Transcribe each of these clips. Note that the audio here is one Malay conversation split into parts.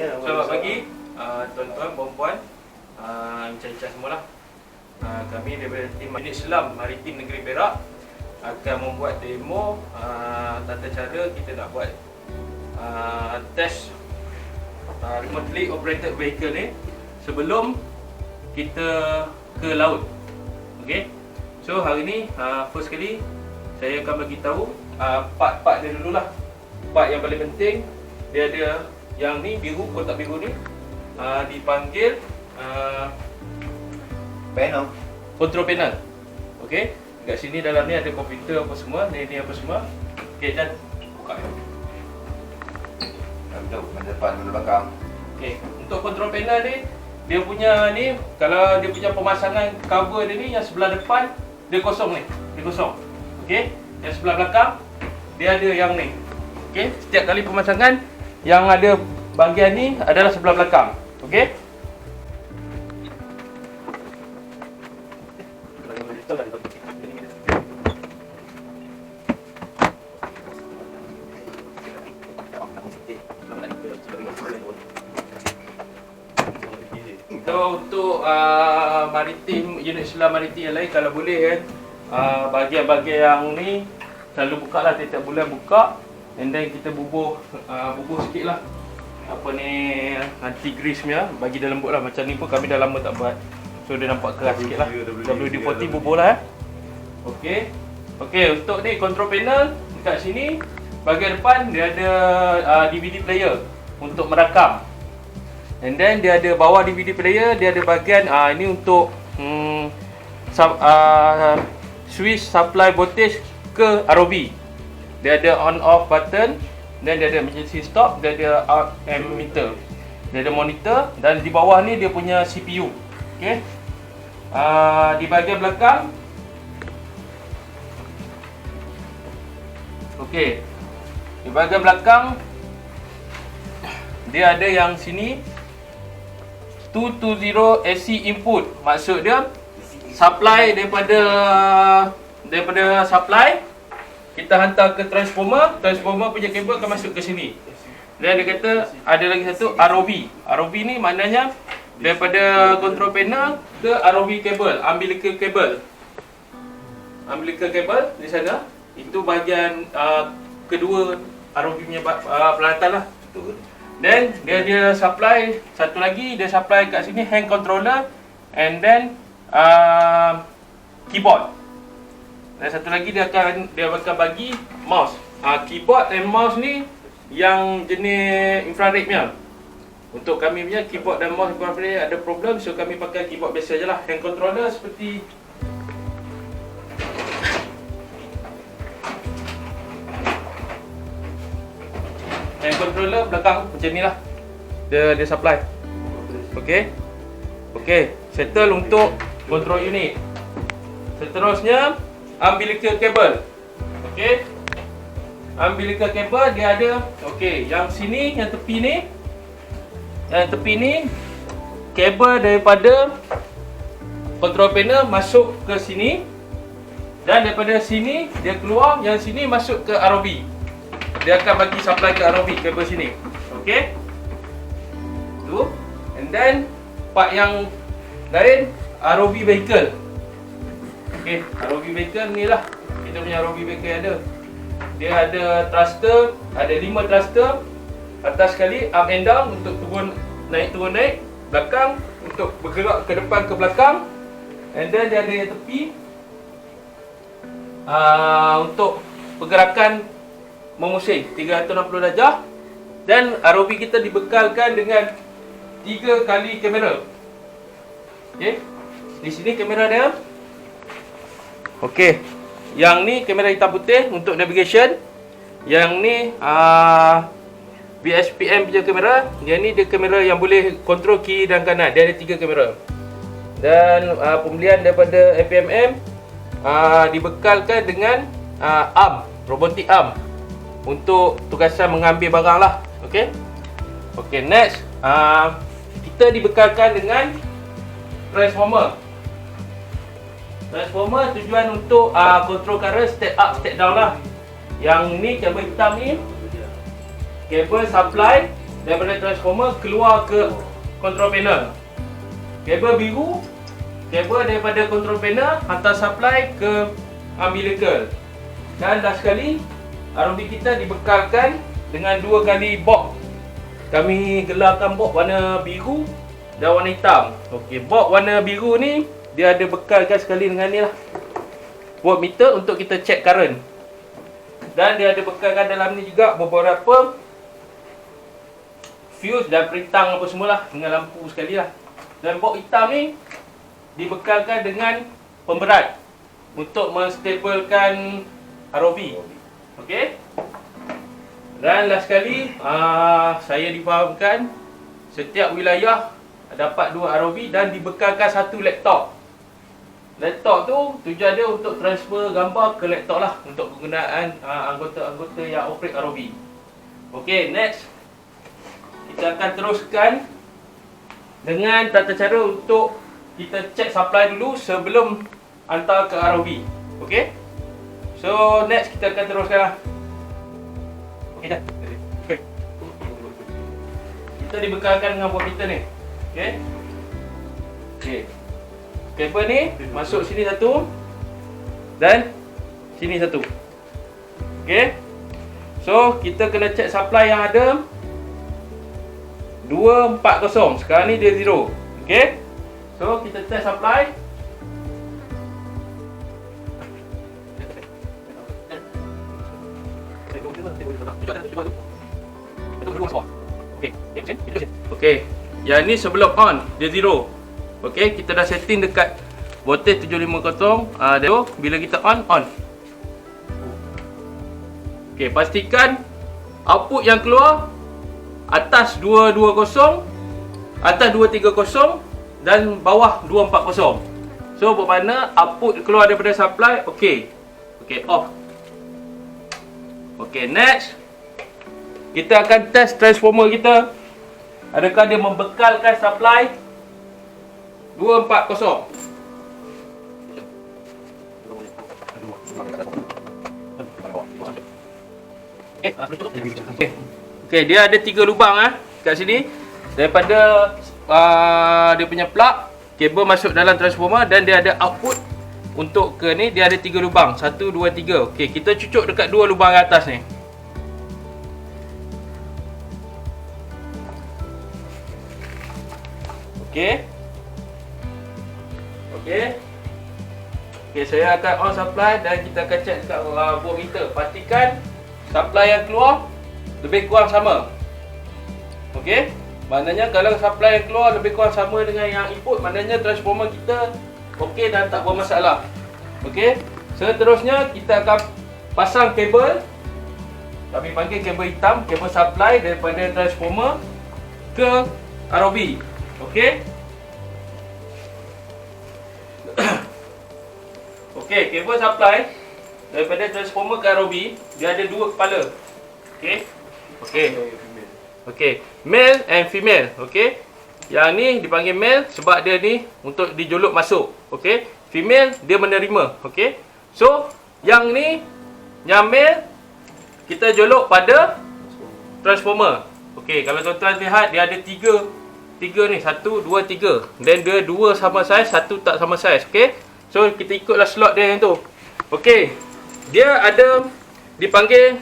Selamat pagi tuan-tuan, puan-puan, encah-encah semualah. Kami daripada tim Unit Selam Maritim Negeri Perak akan membuat demo tata cara kita nak buat test remotely operated vehicle ni sebelum kita ke laut. Okey. So hari ni first kali saya akan bagi tahu part-part dia dululah. Part yang paling penting, dia ada yang ni biru, kotak biru ni dipanggil panel, control panel. Okey. Kat sini dalam ni ada komputer apa semua, ni apa semua. Okey, dan buka. untuk mana depan, mana belakang. Okey, untuk control panel ni dia punya ni, kalau dia punya pemasangan cover dia ni yang sebelah depan dia kosong ni, dia kosong. Okey, yang sebelah belakang dia ada yang ni. Okey, setiap kali pemasangan yang ada bahagian ni adalah sebelah belakang. Okey. So untuk maritim, unit selam maritim yang lain, kalau boleh kan bahagian-bahagian yang ni selalu buka lah, tiap-tiap bulan buka, and then kita bubuh sikit lah apa ni, anti grease punya, bagi dia lembut lah. Macam ni pun kami dah lama tak buat, so dia nampak keras sikit lah. WD-40 bubuh lah. Okey. Okey, untuk ni control panel dekat sini, bahagian depan dia ada DVD player untuk merakam. And then dia ada bawah DVD player, dia ada bahagian ini untuk switch supply voltage ke ROV. Dia ada on off button, dan dia ada emergency stop, dia ada out ammeter, dia ada monitor, dan di bawah ni dia punya CPU. Okey. Di bahagian belakang, okey, di bahagian belakang dia ada yang sini 220 AC input. Maksud dia supply daripada supply kita hantar ke transformer, transformer punya kabel akan masuk ke sini. Dan dia kata ada lagi satu ROV. ROV ni maknanya daripada control panel ke ROV kabel, umbilical kabel. Umbilical kabel di sana, itu bahagian kedua ROV punya peralatan lah. Dan dia ada supply, satu lagi dia supply kat sini hand controller, and then keyboard. Dan satu lagi dia akan bagi mouse. Keyboard dan mouse ni yang jenis infrared punya. Untuk kami punya keyboard dan mouse infrared ada problem, so kami pakai keyboard biasa je lah. Hand controller seperti hand controller belakang macam ni lah. Dia supply. Okey. Okey, settle untuk control unit. Seterusnya umbilical cable. Okey. Umbilical cable dia ada, okey, yang sini, yang tepi ni. Yang tepi ni kabel daripada control panel masuk ke sini, dan daripada sini dia keluar, yang sini masuk ke ROV. Dia akan bagi supply ke ROV kabel sini. Okey. Tu. And then part yang lain ROV vehicle. Okey, ROV vehicle ni lah. Kita punya ROV vehicle ada. Dia ada thruster, ada 5 thruster. Atas sekali up and down untuk turun naik, belakang untuk bergerak ke depan ke belakang. And then dia ada yang tepi untuk pergerakan memusing 360 darjah. Dan ROV kita dibekalkan dengan 3 kali kamera. Okey. Di sini kamera dia. Okey. Yang ni kamera hitam putih untuk navigation. Yang ni VSPM punya kamera. Yang ni dia kamera yang boleh kontrol kiri dan kanan. Dia ada 3 kamera. Dan pembelian daripada FPMM dibekalkan dengan arm, robotic arm, untuk tugasan mengambil barang lah. Okey. Okey, next kita dibekalkan dengan transformer. Transformer tujuan untuk control current step up, step down lah. Yang ni kabel hitam ni kabel supply daripada transformer keluar ke control panel. Kabel biru, kabel daripada control panel hantar supply ke umbilical. Dan last sekali, ROV kita dibekalkan dengan 2 kali box. Kami gelarkan box warna biru dan warna hitam. Okey, box warna biru ni dia ada bekalkan sekali dengan ni lah, voltmeter untuk kita check current. Dan dia ada bekalkan dalam ni juga beberapa fuse dan perintang apa semualah dengan lampu sekali lah. Dan box hitam ni dibekalkan dengan pemberat untuk menstabilkan ROV. Okey. Dan last sekali, saya difahamkan setiap wilayah dapat 2 ROV dan dibekalkan 1 laptop. Laptop tu tujuan dia untuk transfer gambar ke laptop lah untuk penggunaan anggota-anggota yang operate ROV. Okey, next kita akan teruskan dengan tata cara untuk kita check supply dulu sebelum hantar ke ROV. Okey. So next kita akan teruskan lah. Okey dah. Okay. Kita dibekalkan dengan voltmeter ni. Okey. Okey. Kabel ni masuk sini satu dan sini satu. Okey. So kita kena check supply yang ada 240. Sekarang ni dia 0. Okey. So kita test supply. Okey. Yang ni sebelum on dia 0. Okey, kita dah setting dekat voltage 750. Dia bila kita on. Okey, pastikan output yang keluar atas 220, atas 230 dan bawah 240. So bermakna output keluar daripada supply okey. Okey, off. Okey, next kita akan test transformer kita. Adakah dia membekalkan supply 240. Okey, dia ada 3 lubang kat sini. Daripada dia punya plug, kabel masuk dalam transformer dan dia ada output untuk ke ni, dia ada 3 lubang. 1 2 3. Okey, kita cucuk dekat 2 lubang atas ni. Okey. Okey, saya akan on supply dan kita akan check dekat voltmeter. Pastikan supply yang keluar lebih kurang sama. Okey. Maknanya kalau supply yang keluar lebih kurang sama dengan yang input, maknanya transformer kita okey dan tak bermasalah. Okey. Seterusnya kita akan pasang kabel. Kami panggil kabel hitam, kabel supply daripada transformer ke ROV. Okey. Okey, kabel supply daripada transformer ke ROV, dia ada 2 kepala. Okey. Okey, male and female. Okey. Yang ni dipanggil male sebab dia ni untuk dijolok masuk. Okey. Female dia menerima. Okey. So, yang ni yang male kita jolok pada transformer. Okey, kalau tuan-tuan lihat dia ada 3 ni, 1 2 3. Dan dia 2 sama saiz, 1 tak sama saiz. Okey. So kita ikutlah slot dia yang tu. Okey. Dia ada dipanggil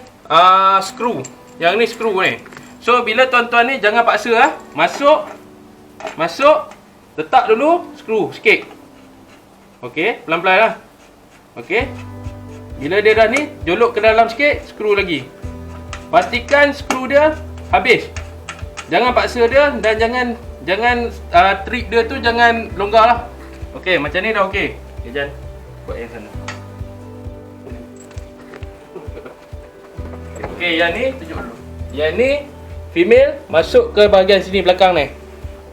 screw. Yang ni screw ni. So bila tuan-tuan ni jangan paksa Masuk. Letak dulu screw sikit. Okey, pelan-pelan lah. Okey. Bila dia dah ni, jolok ke dalam sikit, screw lagi. Pastikan screw dia habis. Jangan paksa dia dan jangan trip dia tu jangan longgar lah. Okey, macam ni dah okey. Okay, Jan, buat yang sana. Okey, yang ni tunjuk dulu. Yang ni female masuk ke bahagian sini belakang ni.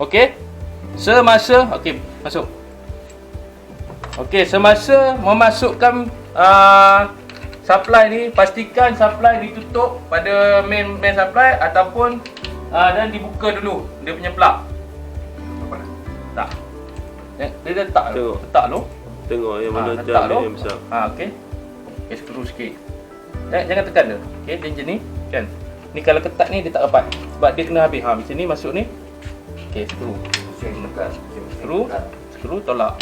Okey. Semasa okey, masuk. Okey, semasa memasukkan supply ni, pastikan supply ditutup pada main supply ataupun dan dibuka dulu dia punya plug. Tak. Dia letak lu. Tengok yang mana jam yang besar. Okey. Okey, screw sikit. Jangan tekan dia. Okey, dia macam ni, kan. Ni kalau ketat ni dia tak rapat. Sebab dia kena habis. Macam ni masuk ni. Okey, screw. Screw tolak.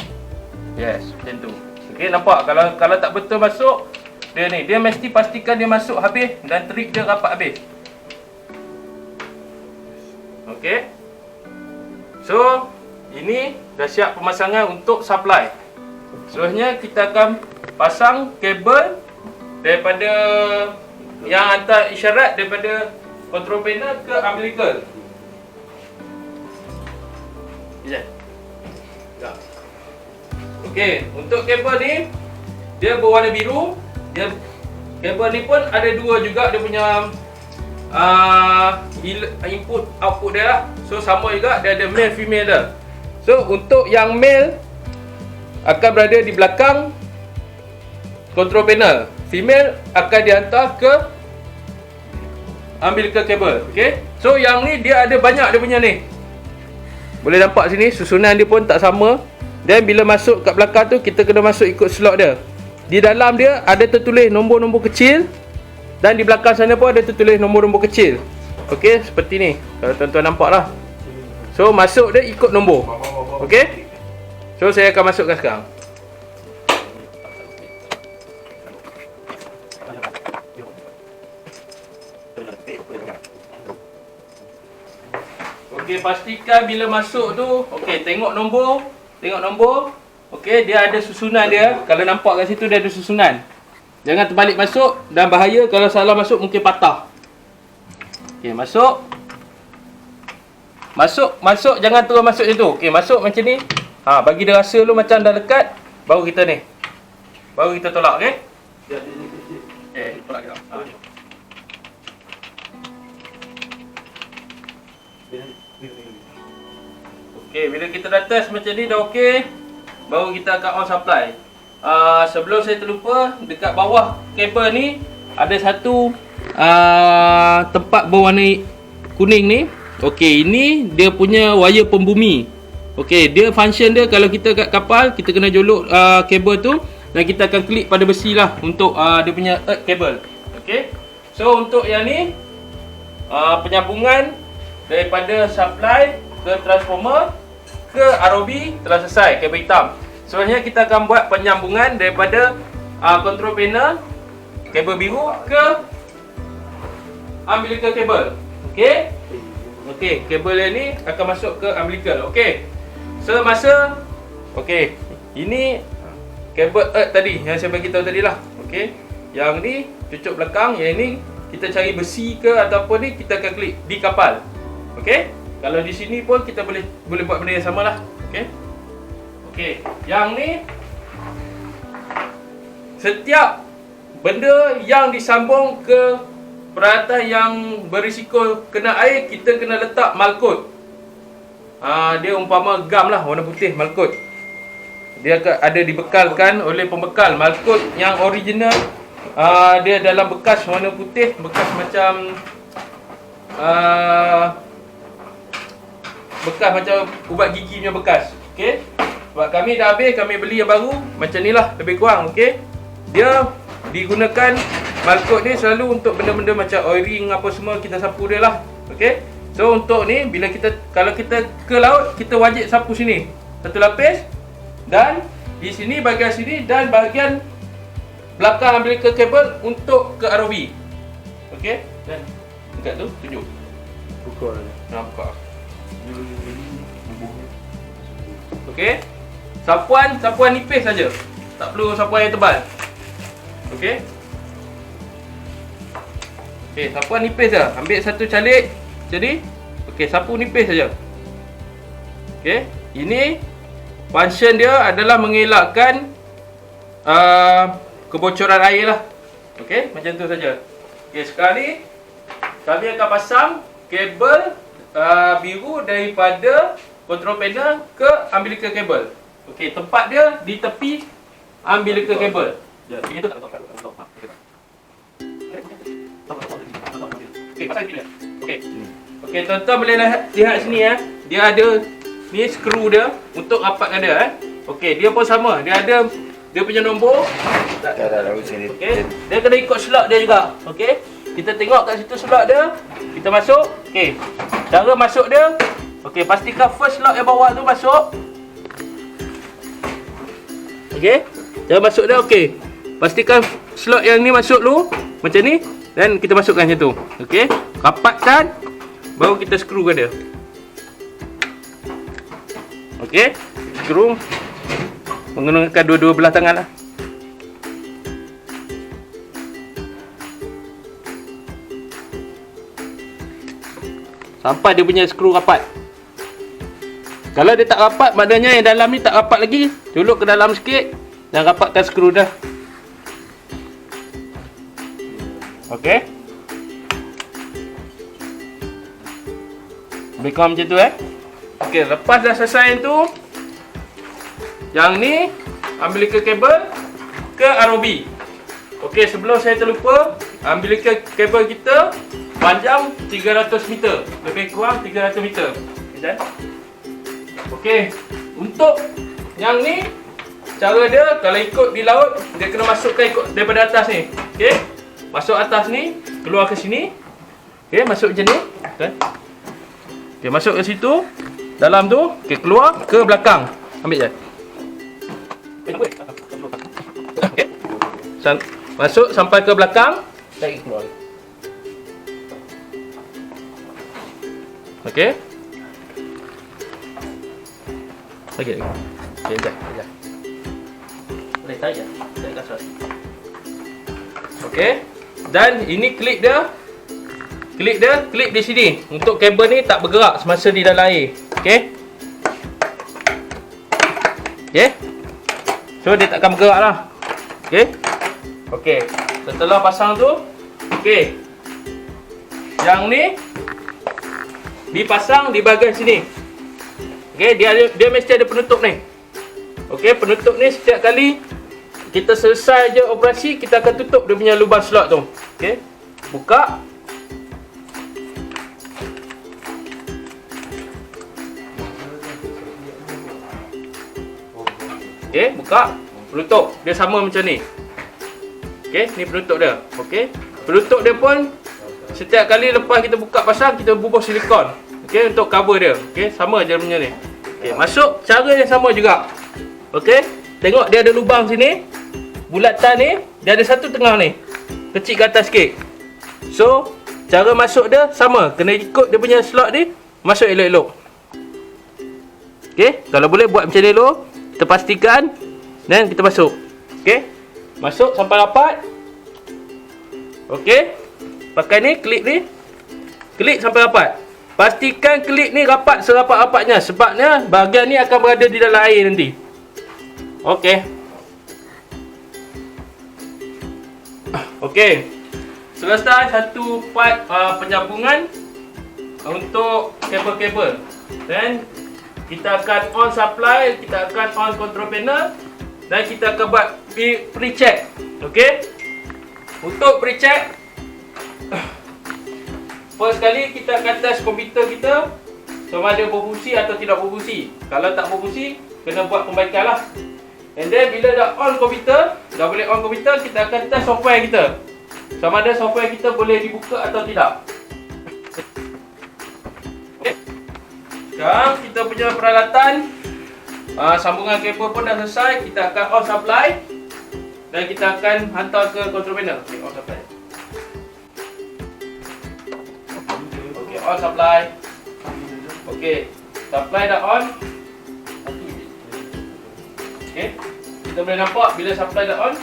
Yes, macam tu. Okey, nampak kalau tak betul masuk, dia ni, dia mesti pastikan dia masuk habis dan trip dia rapat habis. Okey. So, ini dah siap pemasangan untuk supply. Seterusnya kita akan pasang kabel daripada yang hantar isyarat daripada control panel ke umbilical. Okey, untuk kabel ni dia berwarna biru. Dia kabel ni pun ada dua juga dia punya input output dia lah. So sama juga, dia ada male female dia. So untuk yang male akan berada di belakang control panel. Female akan dihantar ke umbilical cable. Okey. So yang ni dia ada banyak dia punya ni. Boleh nampak sini susunan dia pun tak sama. Dan bila masuk kat belakang tu kita kena masuk ikut slot dia. Di dalam dia ada tertulis nombor-nombor kecil dan di belakang sana pun ada tertulis nombor-nombor kecil. Okey, seperti ni. Kalau tuan-tuan nampak lah. So masuk dia ikut nombor. Okey. So saya akan masukkan sekarang. Okey, pastikan bila masuk tu, okey, tengok nombor. Okey, dia ada susunan dia. Kalau nampak kat situ dia ada susunan. Jangan terbalik masuk dan bahaya kalau salah masuk mungkin patah. Okey, masuk. Masuk, jangan terus masuk macam tu. Okey, masuk macam ni. Bagi dia rasa dulu macam dah dekat, baru kita ni. Baru kita tolak, okey? Okey, tolak dia. Okey, bila kita dah test macam ni dah okey, baru kita akan on supply. Sebelum saya terlupa, dekat bawah kabel ni ada satu tempat berwarna kuning ni. Okey, ini dia punya wire pembumi. Okey, dia function dia kalau kita kat kapal, kita kena jolok kabel tu dan kita akan klik pada besi lah untuk dia punya earth cable. Okey. So untuk yang ni penyambungan daripada supply ke transformer ke ROB telah selesai, kabel hitam. Sebenarnya kita akan buat penyambungan daripada control panel kabel biru ke umbilical cable. Okey. Okey, kabel yang ni akan masuk ke umbilical. Okey. Semasa okey, ini kabel earth tadi yang saya bagi tahu tadi lah. Okey. Yang ni cucuk belakang, yang ni kita cari besi ke ataupun ni kita akan klik di kapal. Okey. Kalau di sini pun kita boleh buat benda yang sama lah. Okey. Okey. Yang ni setiap benda yang disambung ke peralatan yang berisiko kena air, kita kena letak malkot. Dia umpama gam lah, warna putih, malkot. Dia ada dibekalkan oleh pembekal. Malkot yang original dia dalam bekas warna putih, bekas macam bekas macam ubat gigi punya bekas. Okey. Sebab kami dah habis, kami beli yang baru macam ni lah lebih kurang. Okey. Dia digunakan malkot ni selalu untuk benda-benda macam oil ring apa semua, kita sapu dia lah. Okey. So untuk ni bila kalau kita ke laut, kita wajib sapu sini satu lapis dan di sini bahagian sini dan bahagian belakang umbilical cable untuk ke ROV. Okey. Dan dekat tu tunjuk. Buka ni. Nampak. Okey. Sapuan nipis saja. Tak perlu sapuan yang tebal. Okey. Okey, sapuan nipis saja. Ambil satu calik macam ni. Okey, sapu nipis saja. Okey. Ini function dia adalah mengelakkan kebocoran air lah. Okey, macam tu saja. Okey, sekarang ni kami akan pasang kabel biru daripada control panel ke umbilical cable. Okey, tempat dia di tepi umbilical cable. Ya, ini tu tak tahu. Okey, pasang sini. Okey. Okey, tuan-tuan boleh lihat sini ya. Dia ada ni skru dia untuk rapatkan dia Okey, dia pun sama. Dia ada dia punya nombor. Dah sini. Okey. Dia kena ikut slot dia juga. Okey. kita tengok kat situ slot dia. Kita masuk. Okey. Cara masuk dia. Okey, pastikan first slot yang bawah tu masuk. Okey. Cara masuk dia okey. Pastikan slot yang ni masuk dulu macam ni dan kita masukkan macam tu. Okey. Rapatkan baru kita skrukan dia. Okey. Skru menggunakan dua-dua belah tangan lah. Sampai dia punya skru rapat. Kalau dia tak rapat, maknanya yang dalam ni tak rapat lagi. Colok ke dalam sikit dan rapatkan skru dah. Okey. Lebih kurang macam tu Okey, lepas dah selesai yang tu, yang ni ambil ke kabel ke ROB. Okey, sebelum saya terlupa, ambil ke kabel kita panjang 300 meter. Lebih kurang 300 meter. Okey, untuk yang ni cara dia kalau ikut di laut, dia kena masukkan ikut daripada atas ni. Okey. Masuk atas ni, keluar ke sini. Okey, masuk macam ni. Okey, masuk ke situ. Dalam tu, okey, keluar ke belakang. Ambil je. Okey. Masuk sampai ke belakang, lagi keluar. Okey. Lagi. Okey, jap. Boleh tarik je. Tarik kasut. Okey. Dan ini klip dia. Klip di sini. Untuk kabel ni tak bergerak semasa di dalam air. Okey. Okey. So dia takkan bergerak lah. Okey. Okey. Setelah pasang tu, okey. Yang ni dipasang di bahagian sini. Okey, dia mesti ada penutup ni. Okey, penutup ni setiap kali kita selesai je operasi, kita akan tutup dia punya lubang slot tu. Okey. Buka. Okey, buka. Penutup dia sama macam ni. Okey, ni penutup dia. Okey. Penutup dia pun setiap kali lepas kita buka pasang, kita bubuh silikon. Okey, untuk cover dia. Okey, sama je punya ni. Okey, masuk cara yang sama juga. Okey, tengok dia ada lubang sini. Bulatan ni, dia ada satu tengah ni. Kecil ke atas sikit. So, cara masuk dia sama. Kena ikut dia punya slot ni, masuk elok-elok. Okey, kalau boleh buat macam ni dulu. Kita pastikan dan kita masuk. Okey, masuk sampai rapat. Okey, pakai ni, klik ni. Klik sampai rapat. Pastikan klik ni rapat serapat-rapatnya. Sebabnya bahagian ni akan berada di dalam air nanti. Okey. Okey. Selesai satu part penyambungan untuk kabel-kabel. Dan kita akan on supply, kita akan on control panel dan kita akan buat pre-check. Okey. Untuk pre-check, first kali kita akan test komputer kita sama ada berfungsi atau tidak berfungsi. Kalau tak berfungsi, kena buat perbaikan lah. And then bila dah on komputer, dah boleh on komputer, kita akan test software kita. Sama ada software kita boleh dibuka atau tidak. Okay. Sekarang kita punya peralatan, sambungan kabel pun dah selesai. Kita akan on supply dan kita akan hantar ke control panel. Okay, on supply. Okay, on supply. Okay, supply dah on. Okay, kita boleh nampak bila supply dah on,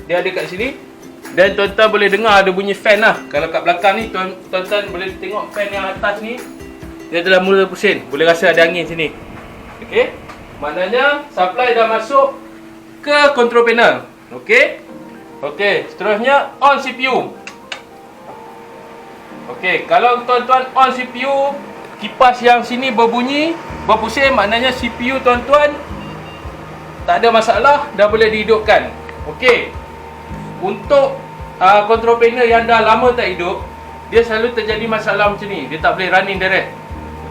dia ada kat sini. Dan tuan-tuan boleh dengar ada bunyi fan lah. Kalau kat belakang ni, tuan-tuan boleh tengok fan yang atas ni, dia telah mula pusing. Boleh rasa ada angin sini. Okay, maknanya supply dah masuk ke control panel. Okay. Okay, seterusnya on CPU. Okay, kalau tuan-tuan on CPU, kipas yang sini berbunyi, berpusing, maknanya CPU tuan-tuan tak ada masalah, dah boleh dihidupkan. Okey. Untuk control panel yang dah lama tak hidup, dia selalu terjadi masalah macam ni. Dia tak boleh running direct.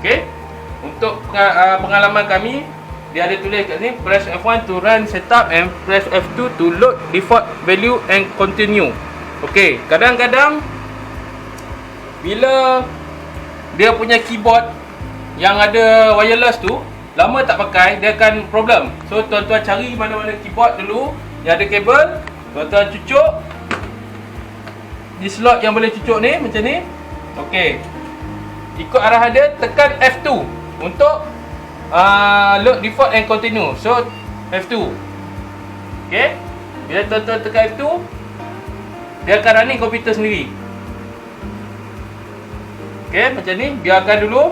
Okey. Untuk pengalaman kami, dia ada tulis kat sini, press F1 to run setup and press F2 to load default value and continue. Okey, kadang-kadang bila dia punya keyboard yang ada wireless tu lama tak pakai, dia akan problem. So tuan-tuan cari mana-mana keyboard dulu yang ada kabel, tuan-tuan cucuk di slot yang boleh cucuk ni macam ni. Okey, ikut arahan dia, tekan F2 untuk load default and continue. So F2. Okey, bila tuan-tuan tekan F2, dia akan running komputer sendiri. Okey, macam ni, biarkan dulu.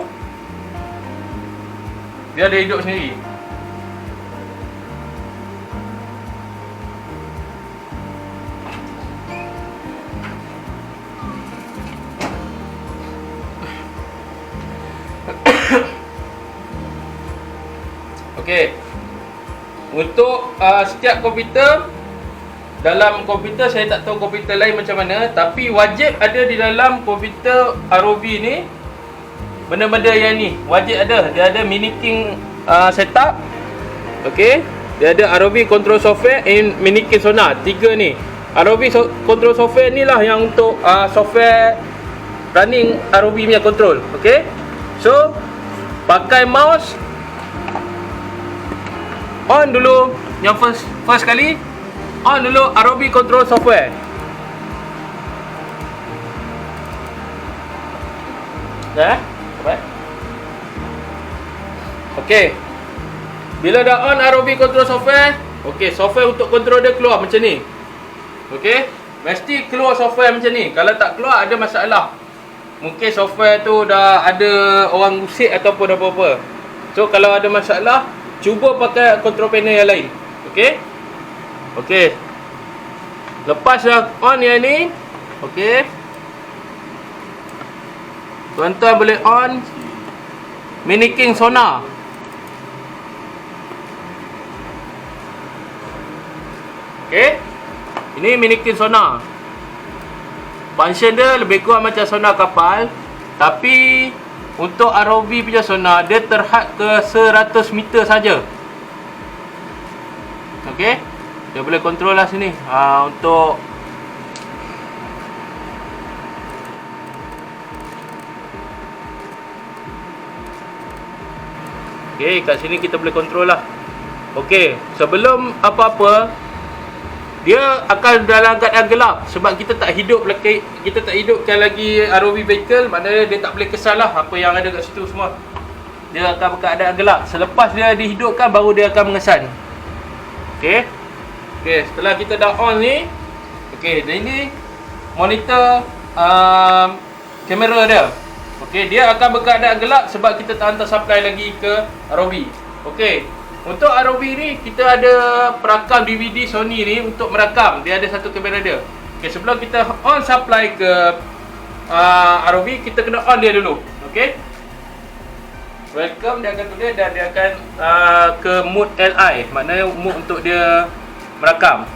Dia ada hidup sendiri. Okey. Untuk setiap komputer, dalam komputer saya tak tahu komputer lain macam mana, tapi wajib ada di dalam komputer ROV ni benda-benda yang ni wajib ada. Dia ada Miniking setup. Okey, dia ada ROV control software and Miniking sonar. Tiga ni. ROV control software ni lah yang untuk software running ROV punya control. Okey, so pakai mouse, on dulu yang first kali, on dulu ROV control software. Dah? Alright. Okey. Bila dah on ROV control software, okey, software untuk control dia keluar macam ni. Okey, mesti keluar software macam ni. Kalau tak keluar ada masalah. Mungkin software tu dah ada orang usik ataupun apa-apa. So kalau ada masalah, cuba pakai control panel yang lain. Okey? Okey. Lepas dah on yang ni, okey, tuan-tuan boleh on Miniking sonar. Okey, ini Miniking sonar. Function dia lebih kurang macam sonar kapal, tapi untuk ROV punya sonar dia terhad ke 100 meter saja. Okey, dia boleh control lah sini. Untuk okey, kat sini kita boleh control lah. Okey, sebelum apa-apa dia akan dalam keadaan gelap sebab kita tak hidupkan lagi ROV vehicle, maknanya dia tak boleh kesal lah apa yang ada kat situ semua. Dia akan berkeadaan gelap. Selepas dia dihidupkan baru dia akan mengesan. Okey. Okey, setelah kita dah on ni, okey, dan ini monitor kamera dia. Okey, dia akan berkeadaan gelap sebab kita tak hantar supply lagi ke ROV. Okey, untuk ROV ni kita ada perakam DVD Sony ni untuk merakam. Dia ada satu kamera dia. Okey, sebelum kita on supply ke ROV, kita kena on dia dulu. Okey, welcome dia akan tulis dan dia akan ke mode LI, maknanya mode untuk dia merakam.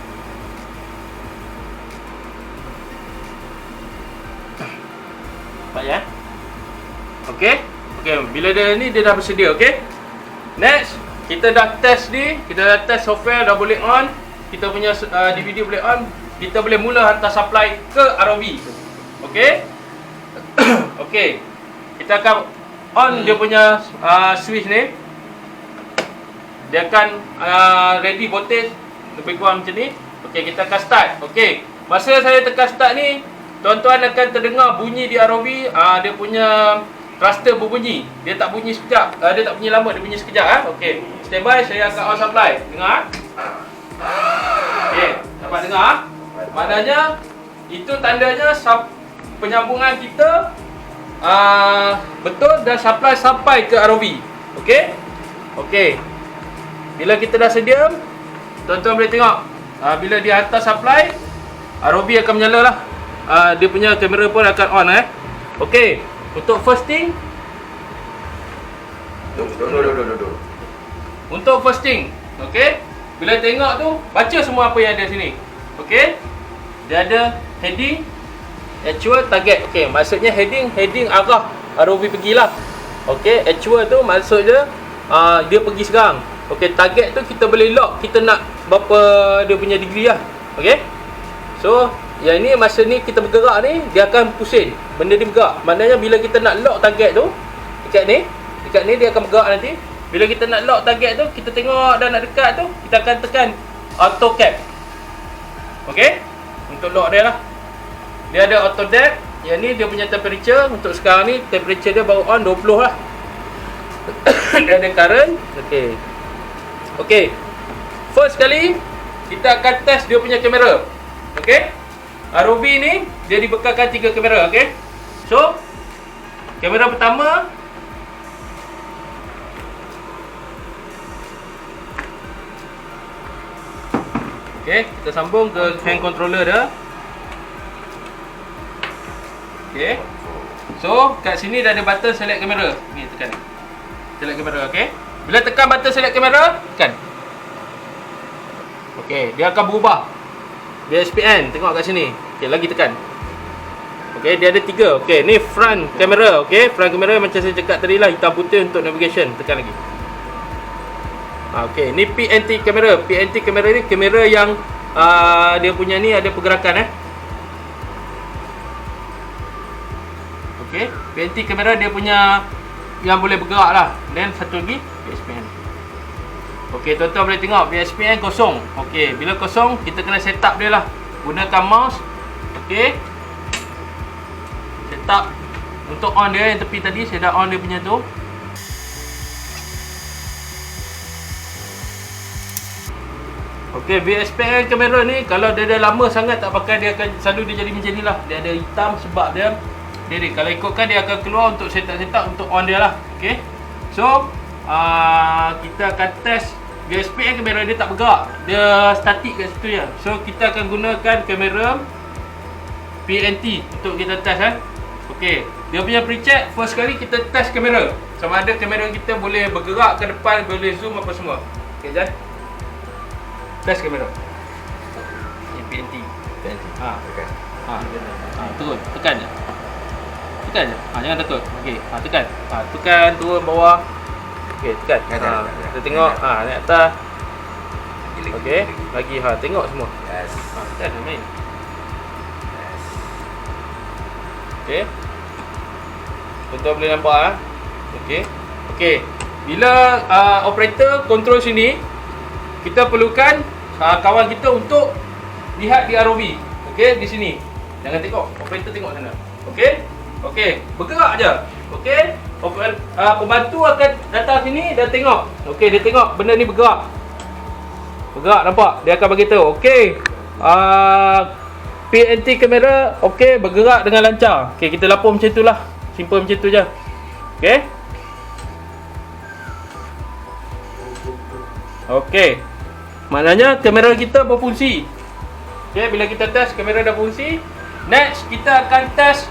Baik ya. Okey. Okey, bila dia ni dia dah bersedia, okey. Next, kita dah test ni, kita dah test software dah boleh on, kita punya DVD boleh on, kita boleh mula hantar supply ke ROV. Okey. Okey. Kita akan on dia punya switch ni. Dia akan ready voltage lebih kurang macam ni. Okey, kita akan start. Okey. Masa saya tekan start ni, tuan-tuan akan terdengar bunyi di ROV, dia punya thruster berbunyi. Dia tak bunyi sekejap, dia tak bunyi lama, dia bunyi sekejap. Okey, standby, saya akan on supply. Dengar? Okey, dapat dengar? Maknanya itu tandanya penyambungan kita betul dan supply sampai ke ROV. Okey? Okey. Bila kita dah sedia, tuan-tuan boleh tengok bila dia hantar supply, ROV akan menyala lah. Dia punya kamera pun akan on. Okey. Untuk first thing, untuk first thing, okey, bila tengok tu, baca semua apa yang ada sini. Okey, dia ada heading, actual, target. Okey, maksudnya heading arah ROV pergilah. Okey, actual tu maksudnya dia pergi sekarang. Okey, target tu kita boleh lock, kita nak berapa dia punya degree lah. Okey, so Yang ni masa ni kita bergerak ni, dia akan pusing. Benda ni bergerak. Maknanya bila kita nak lock target tu, dekat ni dia akan bergerak nanti. Bila kita nak lock target tu, kita tengok dah nak dekat tu, kita akan tekan auto cap. Okey? Untuk lock dia lah. Dia ada auto depth. Yang ni dia punya temperature. Untuk sekarang ni temperature dia baru on 20 lah. Dia ada current. Okey. Okey. First kali kita akan test dia punya kamera. Okey? ROV ni dia dibekalkan 3 kamera, okey? So, kamera pertama okey, kita sambung ke hand controller dia. Okey. So, kat sini dah ada button select kamera. Ni tekan ni. Select kamera, okey? Bila tekan button select kamera, tekan. Okey, dia akan berubah. VSPN, tengok kat sini. Okey, lagi tekan. Okey, dia ada 3. Okey, ni front kamera, okey? Front kamera macam saya cakap tadi lah, hitam putih untuk navigation. Tekan lagi. Okey, ni PNT kamera. PNT kamera ni kamera yang dia punya ni ada pergerakan Okey, PNT kamera dia punya yang boleh bergerak lah. Dan satu lagi VSPN. Okey, tuan-tuan boleh tengok VSPN kosong. Okey, bila kosong kita kena set up dia lah. Gunakan mouse. Okey. Set up untuk on dia yang tepi tadi, saya dah on dia punya tu. Okey, VSPN kamera ni kalau dia dah lama sangat tak pakai, dia akan selalu dia jadi macam ni lah. Dia ada hitam sebab dia kalau ikutkan dia akan keluar untuk set up untuk on dia lah. Okey. So, kita akan test VSPN kamera dia tak bergerak. Dia statik kat situ je. So, kita akan gunakan kamera PNT untuk kita test Okey. Dia punya pre-check, first kali kita test kamera. Sama ada kamera kita boleh bergerak ke depan, boleh zoom apa semua. Okey, jap. Test kamera. Ni PNT. Tekan. Turun, tekan je. Tekan je. Jangan takut. Okey, tekan. Tekan, turun bawah. Okey, tekan. Kita tengok naik atas. Okey, lagi tengok semua. Yes. Tekan main. Okey. Tuan-tuan boleh nampak Okey. Okey. Bila operator control sini, kita perlukan kawan kita untuk lihat di ROV. Okey, di sini. Jangan tengok, operator tengok sana. Okey? Okey, bergerak aja. Okey? Pembantu akan datang sini dan tengok. Okey, dia tengok benda ni bergerak. Bergerak, nampak? Dia akan bagi tahu. Okey. PNT kamera okey, bergerak dengan lancar. Okey, kita lapor macam itulah. Simple macam tu je. Okey? Okey. Maknanya kamera kita berfungsi. Okey, bila kita test kamera dah fungsi, next kita akan test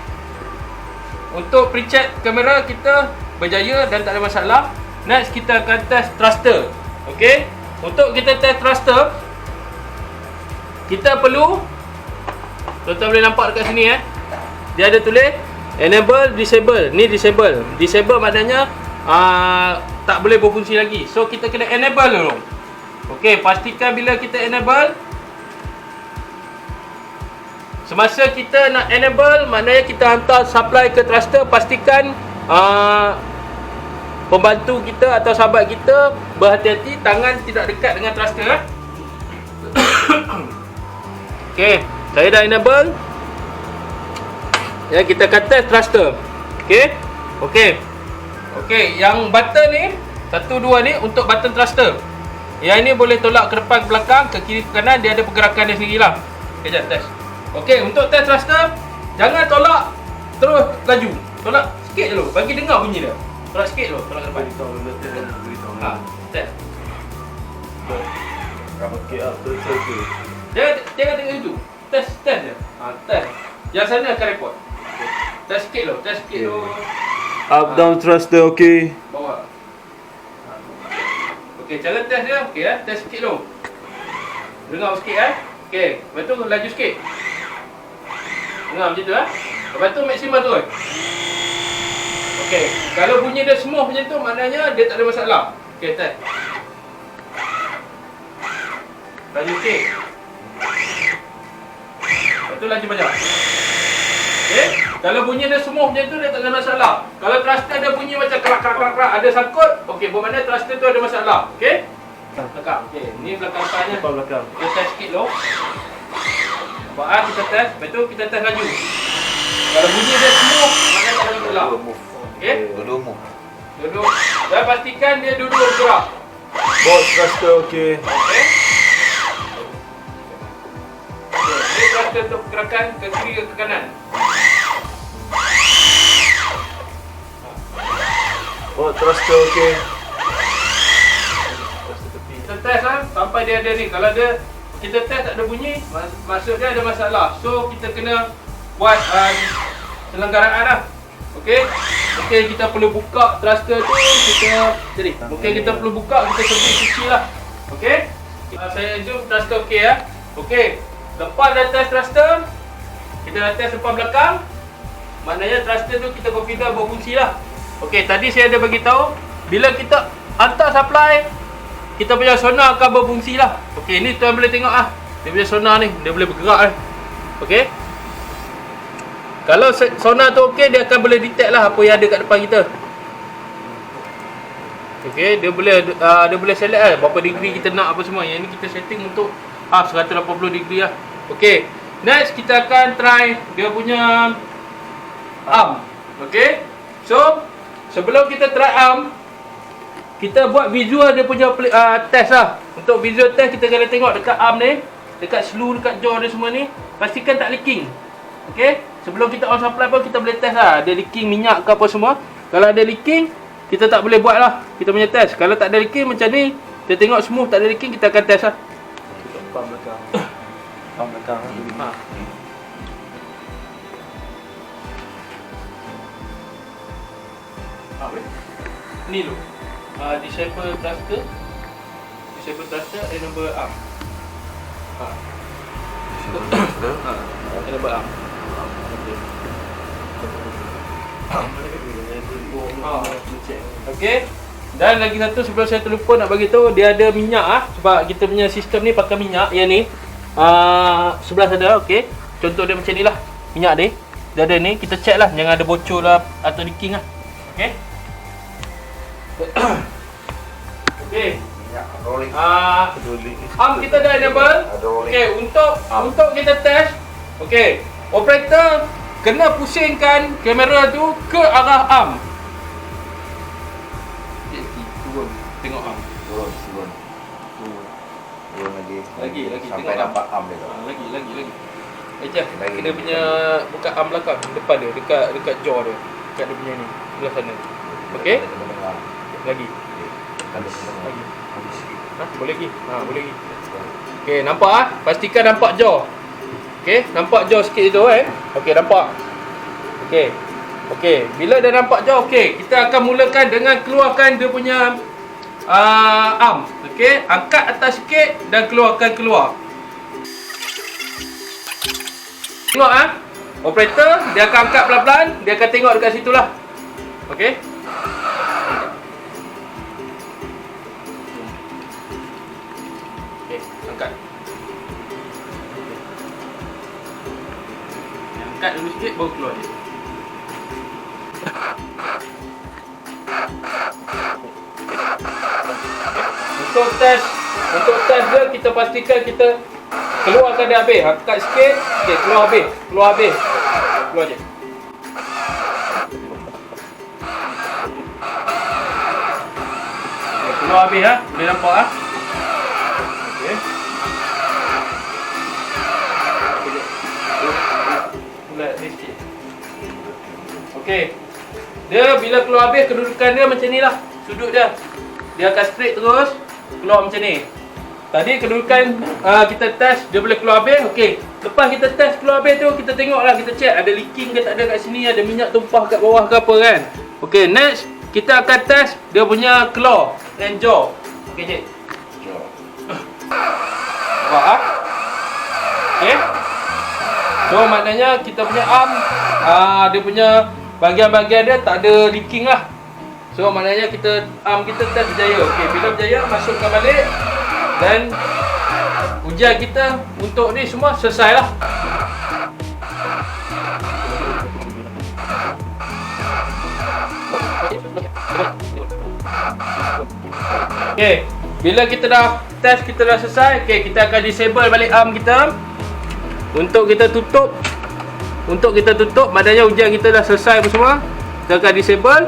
untuk pre-check kamera kita berjaya dan tak ada masalah. Next kita akan test thruster. Okey? Untuk kita test thruster, kita perlu, tuan-tuan boleh nampak dekat sini dia ada tulis enable, disable. Ni disable. Disable maknanya tak boleh berfungsi lagi. So kita kena enable dulu. Okey, pastikan bila kita enable, semasa kita nak enable, maknanya kita hantar supply ke thruster, pastikan pembantu kita atau sahabat kita berhati-hati, tangan tidak dekat dengan thruster. Okey, saya dah enable. Ya, kita akan test thruster. Okey. Okey. Okey, yang button ni 1 2 ni untuk button thruster. Yang ini boleh tolak ke depan ke belakang, ke kiri ke kanan, dia ada pergerakan dia sendirilah. Okey, jap test. Okey, untuk test thruster, jangan tolak terus laju. Tolak sikit dulu, bagi dengar bunyi dia. Tolak sikit dulu, tolak ke depan. Test. Okey, terus. Jangan tengok itu. Test je. Test. Yang sana akan report. Test sikit dulu, test sikit dulu. Up down thruster okey. Bawah. Okey, cara test dia. Okey test sikit dulu. Dengar sikit Okey, lepas tu laju sikit. Dengar macam tu Lepas tu maksimum turun. Okey, kalau bunyi dia smooth macam tu, maknanya dia tak ada masalah. Okey, test. Laju sikit. Lepas tu laju banyak. Okey, kalau bunyi dia semua macam tu dia tak ada masalah. Kalau thruster dia bunyi macam kerak ada sangkut, okey, bermakna thruster tu ada masalah. Okey? Belakang. Okey, ni belakang-belakangnya. Depan belakang. Kita test sikit dulu. Nampak kita test, lepas tu kita test laju. Kalau bunyi dia semua, maknanya tak ada masalah. Okey? Dulu move. Duduk. Dan pastikan dia duduk bergerak. Bolt thruster okey. Okey? Ini thruster untuk pergerakan ke kiri ke kanan. Bolt thruster okey. Kita test lah sampai dia ada ni. Kalau dia kita test tak ada bunyi, maksud dia ada masalah. So kita kena buat selenggaraan lah. Okey. Mungkin kita perlu buka thruster tu, mungkin kita perlu buka, kita sebut suci lah. Okey. Saya zoom thruster okey ya. Okey. Lepas dah test thruster, kita dah test depan belakang. Maknanya thruster tu kita confident berfungsi lah. Okey, tadi saya ada bagi tahu bila kita hantar supply, kita punya sonar akan berfungsi lah. Okey, ni tuan boleh tengok ah. Dia punya sonar ni, dia boleh bergerak ni. Okey. Kalau sonar tu okey, dia akan boleh detect lah apa yang ada kat depan kita. Okey, dia boleh select lah berapa degree kita nak apa semua. Yang ni kita setting untuk 180 degree lah. Okey. Next kita akan try dia punya arm. Okey. So, sebelum kita try arm, kita buat visual dia punya test lah. Untuk visual test kita kena tengok dekat arm ni, dekat slew, dekat jaw dia semua ni, pastikan tak leaking. Okey. Sebelum kita on supply pun kita boleh test lah. Ada leaking minyak ke apa semua. Kalau ada leaking, kita tak boleh buat lah kita punya test. Kalau tak ada leaking macam ni, kita tengok smooth tak ada leaking, kita akan test lah. Depan belakang. Depan belakang. Ha. Ni dulu. Disable thruster. Disable thruster and number arm. Number arm. Okey. Dan lagi satu sebelum saya terlupa nak bagi tahu, dia ada minyak sebab kita punya sistem ni pakai minyak yang ni. Sebelah sana, okey. Contoh dia macam ni lah. Minyak dia. Dia ada ni, kita check lah jangan ada bocor lah atau leaking lah. Okey. Okey. Ya, rolling. Arm kita dah enable. Okey, untuk kita test. Okey. Operator kena pusingkan kamera tu ke arah arm. Turun. Tengok arm. Turun. Turun lagi. Lagi. Sampai Tengok nampak arm dia tu. Lagi. Eja, Lagi. kena punya buka arm belakang depan dia, dekat jaw dia. Dekat dia punya ni, belah sana. Okey? Lagi. Lagi. Boleh lagi. Boleh lagi. Okey, nampak pastikan nampak jaw. Okey, nampak jaw sikit tu Okey, nampak. Okey, bila dah nampak jaw, okey, kita akan mulakan dengan keluarkan dia punya arm. Okey, angkat atas sikit dan keluarkan keluar. Tengok operator dia akan angkat pelan-pelan, dia akan tengok dekat situlah. Okey. Okey, angkat. Angkat dulu sikit baru keluar dia. Untuk test dia kita pastikan kita keluarkan dia habis. Angkat sikit. Okey, keluar habis. Keluar je. Okay, keluar habis boleh nampak Okey. Bulat ni sikit. Okey. Dia bila keluar habis, kedudukan dia macam ni lah. Sudut dia. Dia akan straight terus keluar macam ni. Tadi kedudukan kita test dia boleh keluar habis. Okey. Lepas kita test keluar habis tu, kita tengoklah, kita check ada leaking ke tak ada kat sini, ada minyak tumpah kat bawah ke apa kan. Okey, next kita akan test dia punya claw dan jaw. Okey, cik. Nampak Okey. So maknanya kita punya arm dia punya bahagian-bahagian dia tak ada leaking lah. So maknanya arm kita test berjaya. Okey, bila berjaya masukkan balik. Dan ujian kita untuk ni semua selesai lah. Okey, bila kita dah test, kita dah selesai, okey, kita akan disable balik arm kita. Untuk kita tutup, maknanya ujian kita dah selesai apa semua. Kita akan disable.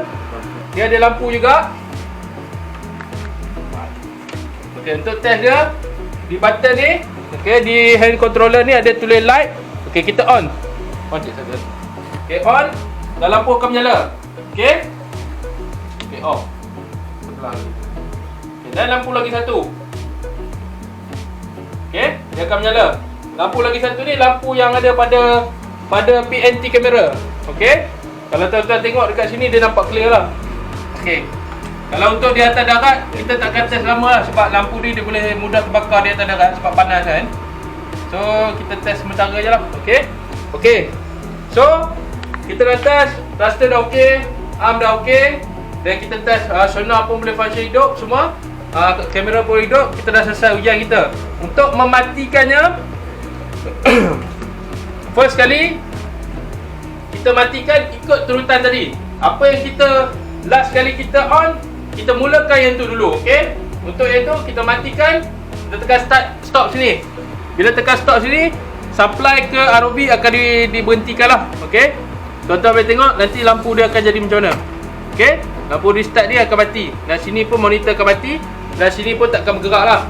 Dia ada lampu juga. Okey, untuk test dia di button ni, okey, di hand controller ni ada tulis light. Okey, kita on. On je saja. Okey, on. Dan lampu akan menyala. Okey. Okey, off. Okay, dan lampu lagi satu. Okey, dia akan menyala. Lampu lagi satu ni lampu yang ada pada PNT kamera. Okey. Kalau tuan-tuan tengok dekat sini dia nampak clear lah. Okey. Kalau untuk di atas darat, kita takkan test lama lah sebab lampu ni dia boleh mudah terbakar di atas darat sebab panas kan. So, kita test sementara je lah. Okey. Okey. So, kita dah test, thruster dah okey, arm dah okey. Dan kita test sonar pun boleh function hidup semua. Kamera pun hidup. Kita dah selesai ujian kita. Untuk mematikannya, first kali kita matikan ikut turutan tadi. Apa yang kita last kali kita on, kita mulakan yang tu dulu, okey? Untuk yang tu kita matikan, kita tekan stop sini. Bila tekan stop sini, supply ke ROB akan diberhentikan lah, okey? Tuan-tuan boleh tengok nanti lampu dia akan jadi macam mana. Okey? Lampu restart dia akan mati. Dan sini pun monitor akan mati. Dan sini pun tak akan bergerak lah.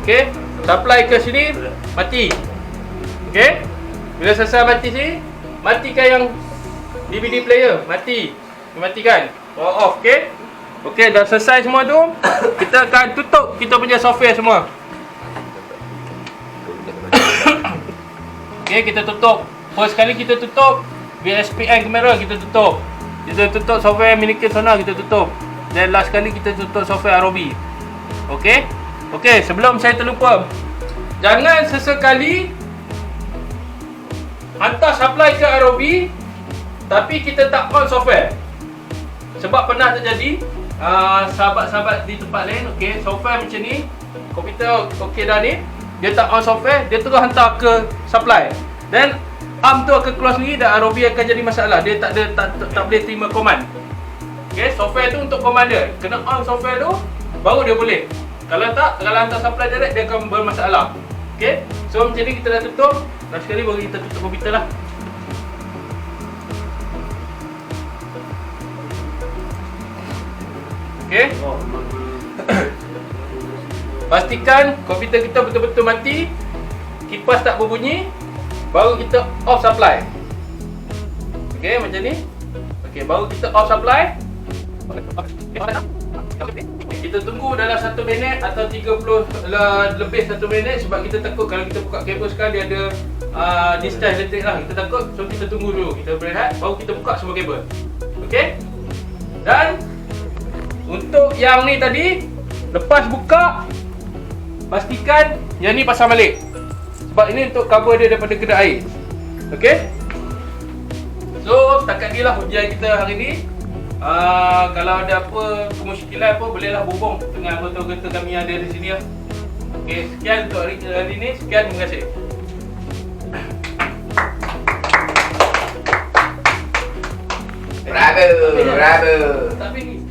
Okey? Supply ke sini, mati. Okey? Bila selesai mati sini, matikan yang DVD player, mati. Matikan. Power off, okey? Okey, dah selesai semua tu. Kita akan tutup kita punya software semua. Okey, kita tutup. First kali kita tutup VSPN kamera, kita tutup. Kita tutup software Minikin Sonar, kita tutup. Dan last kali kita tutup software ROB. Okey? Okey, sebelum saya terlupa, jangan sesekali hantar supply ke ROB tapi kita tak on software. Sebab pernah terjadi sahabat-sahabat di tempat lain, okey, software macam ni, komputer okey dah ni, dia tak on software, dia terus hantar ke supply. Dan arm tu akan keluar sendiri dan ROB akan jadi masalah. Dia tak boleh terima command. Okey, software tu untuk command dia. Kena on software tu baru dia boleh. Kalau tak, kalau hantar supply direct dia akan bermasalah. Okey. So macam ni kita dah tutup. Last sekali baru kita tutup komputer lah. Okey. Pastikan komputer kita betul-betul mati. Kipas tak berbunyi. Baru kita off supply. Okey, macam ni. Okey, baru kita off supply. Kita tunggu dalam 1 minit atau 30 lebih 1 minit sebab kita takut kalau kita buka kabel sekarang dia ada discharge elektrik lah. Kita takut, so kita tunggu dulu. Kita berehat, baru kita buka semua kabel. Okey? Dan untuk yang ni tadi, lepas buka, pastikan yang ni pasang balik. Sebab ini untuk cover dia daripada kedai air. Okey? So, setakat ni lah ujian kita hari ni. Kalau ada apa kemusykilan apa, bolehlah hubung dengan anggota-anggota kami yang ada di sini lah. Okey, sekian untuk hari ni. Sekian, terima kasih. Bravo, bravo. Tak finish.